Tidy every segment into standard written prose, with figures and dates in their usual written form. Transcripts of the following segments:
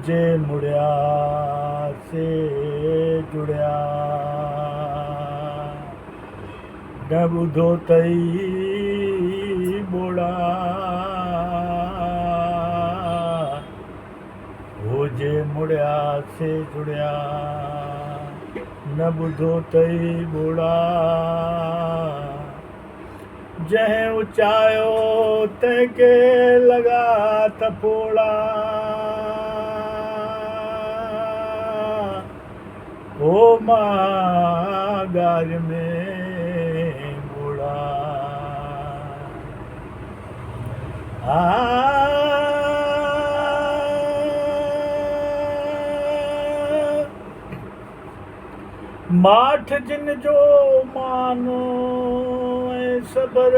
जे मुड़िया से जुड़िया न ॿुधो तई ॿोड़ा हो जे मुड़िया से जुड़िया न ॿुधो तई ॿोड़ा जंहिं उचायो तंहिंखे लॻा थपोड़ा ओ मां गार में मुड़ा माठ जिन जो मानो ऐं सबर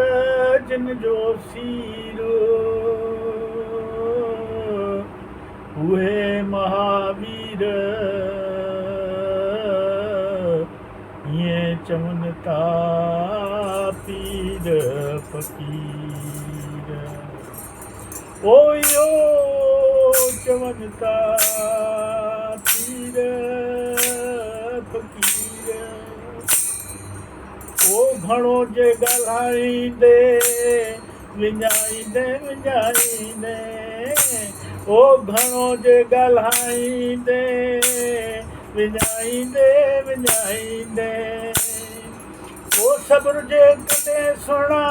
जिन जो सीरो उहे महावीर ईअं चवनि था पीर फ़क़ीर ओ यो चवनि था पीर फ़क़ीर ओ घणो जे ॻाल्हाईंदे विञाईंदे विञाईंदे ओ घणो जे ॻाल्हाईंदे विञाईंदे विञाईंदे ओ सब्र जे कॾहिं सुणा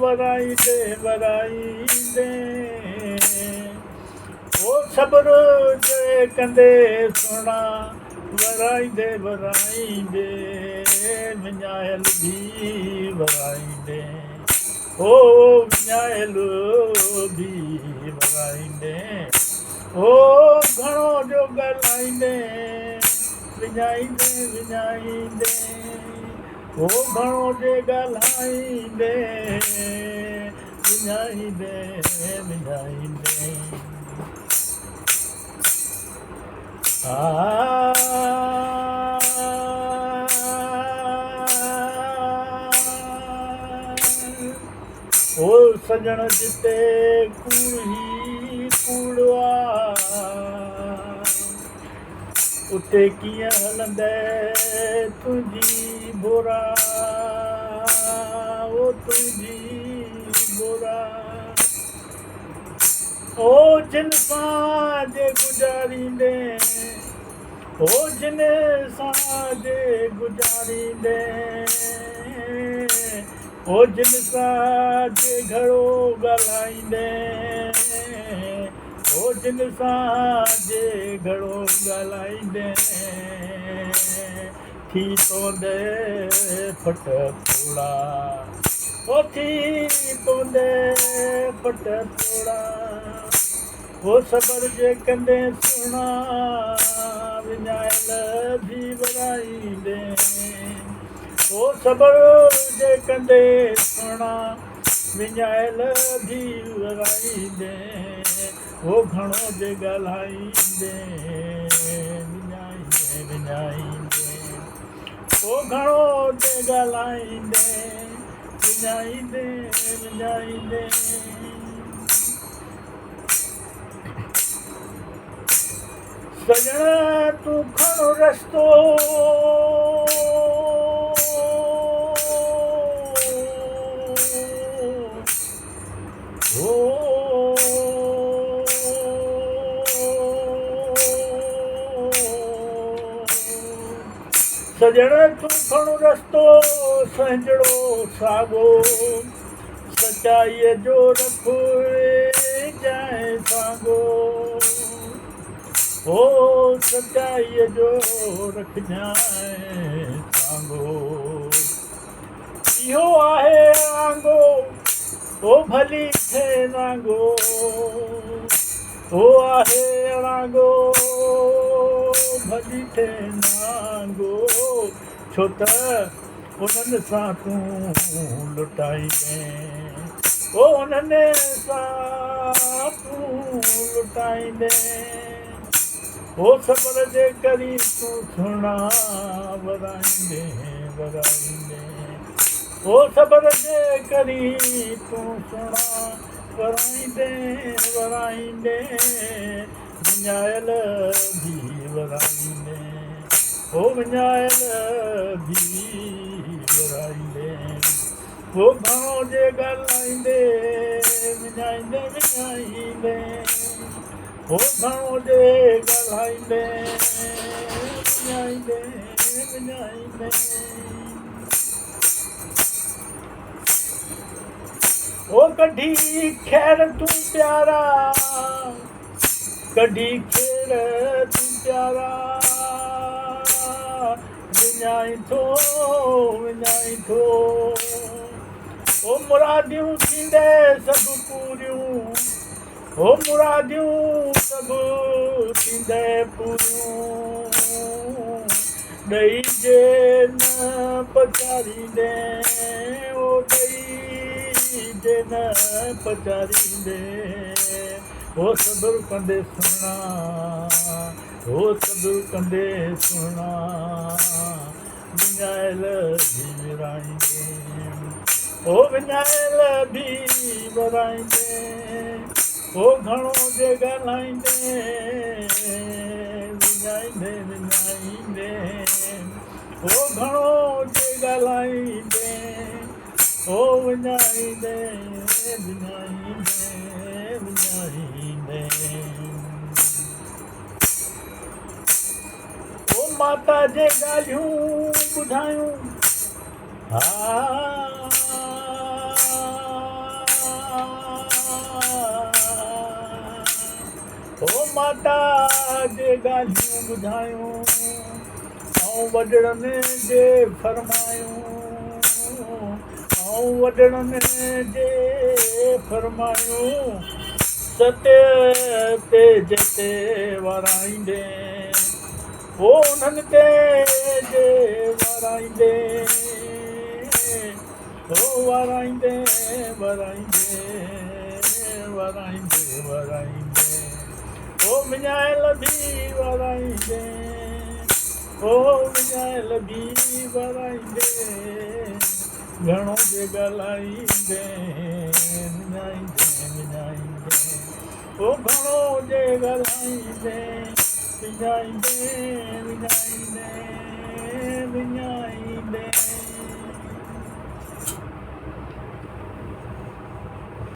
वराईंदे वराईंदे ओ सब्र जे कंदे सुणा वराईंदे वराईंदे विञायल भी वराईंदे ओ विञायल भी वराईंदे ओ घणो जो ॻाल्हाईंदे विञाईंदे विञाईंदे ओ घणो जे ॻाल्हाईंदे विञाईंदे विञाईंदे ओ सजण जिते कूड़ ही कूड़वा उते कीअं हलंदे तुंहिंजी बोरा ओ तुंहिंजी बोरा ओ जिन सां जे गुज़ारींदे ओ जिन सां जे गुज़ारींदे ओ जिन सां जे घणो ॻाल्हाईंदे ओ जिन सां जे घणो ॻाल्हाईंदे थी तोंदे फट थोड़ा ओ थी तोंदे फट थोड़ा ओ सबर जे कंदे सुणा विञायल भी वराईंदे ओ सबर जे कंदे सुणा विञायल भी वराईंदे ओ घणो जे ॻाल्हाईंदे विञाईंदे विञाईंदे ओ घणो जे ॻाल्हाईंदे विञाईंदे विञाईंदे सजण तूं खण रस्तो सजण तूं खण रस्तो संजड़ो साॻो सचाईअ जो रख जाए साॻो ओ सचाईअ जो रख जाए साॻो इहो आहे आंगो ओ भली थे नांगो ओ आहे अणांगो भली थे नांगो छो त उन्हनि सां तूं लुटाईंदे ओ उन्हनि सां तूं लुटाईंदे ओ सबर जे करी तूं सुणा वराईंदे वराईंदे ओ सबर जे करी तूं सुणा वराईंदे वराईंदे विञायल बि वराईंदे ओ विञायल बि वराईंदे ओ घणो जे ॻाल्हाईंदे विञाईंदे विञाईंदे ओ घणो जे ॻाल्हाईंदे विञाईंदे विञाईंदे ओ कढी खैर तूं प्यारा कढी खैर तूं प्यारा विञाई थो ओ मुरादियूं थींदे सभु पूरियूं ओ मुरादियूं सभु थींदे पूरियूं ॾई जे न पचारींदे ओ ॾई जे न पचारींदे ओ सब्र कंदे सुहिणा ओ सब्र कंदे सुहिणा विञायल बि विराईंदे ओ विञायल बि वराईंदे ओ घणो जे ॻाल्हाईंदे विञाईंदे विञाईंदे ओ घणो जे ॻाल्हाईंदे ओ विञाईंदे विञाईंदे विञाईंदे ओ माता जे ॻाल्हियूं ॿुधायूं ओ माता जे ॻाल्हियूं ॿुधायूं ऐं वॾड़नि जे फरमायूं ऐं वॾड़नि जे फरमायूं सत्य ते जते वाराईंदे ओ उन्हनि ते जे वाराईंदे ओ वाराईंदे वाराईंदे वाराईंदे वाराईंदे ओ विञायल बि वराईंदे ओ विञायल बि वराईंदे घणो जे ॻाल्हाईंदे विञाईंदे विञाईंदे ओ घणो जे ॻाल्हाईंदे विञाईंदे विञाईंदे विञाईंदे